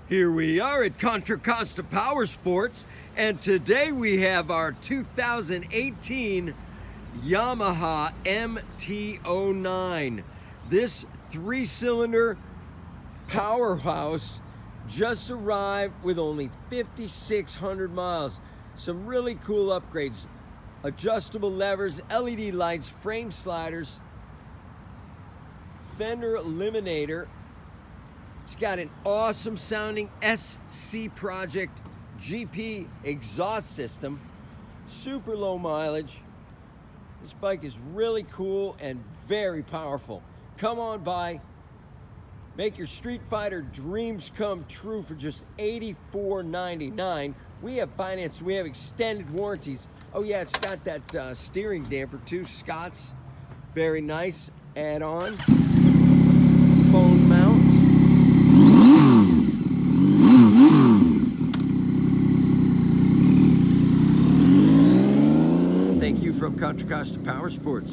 Here we are at Contra Costa Power Sports, and today we have our 2018 Yamaha MT09. This three-cylinder powerhouse just arrived with only 5,600 miles. Some really cool upgrades. Adjustable levers, LED lights, frame sliders, fender eliminator. It's got an awesome sounding SC Project GP exhaust system, super low mileage. This bike is really cool and very powerful. Come on by, make your Street Fighter dreams come true for just $84.99. We have finance, we have extended warranties. Oh yeah, it's got that steering damper too, Scott's. Very nice add-on. Phone mount. Thank you from Contra Costa Power Sports.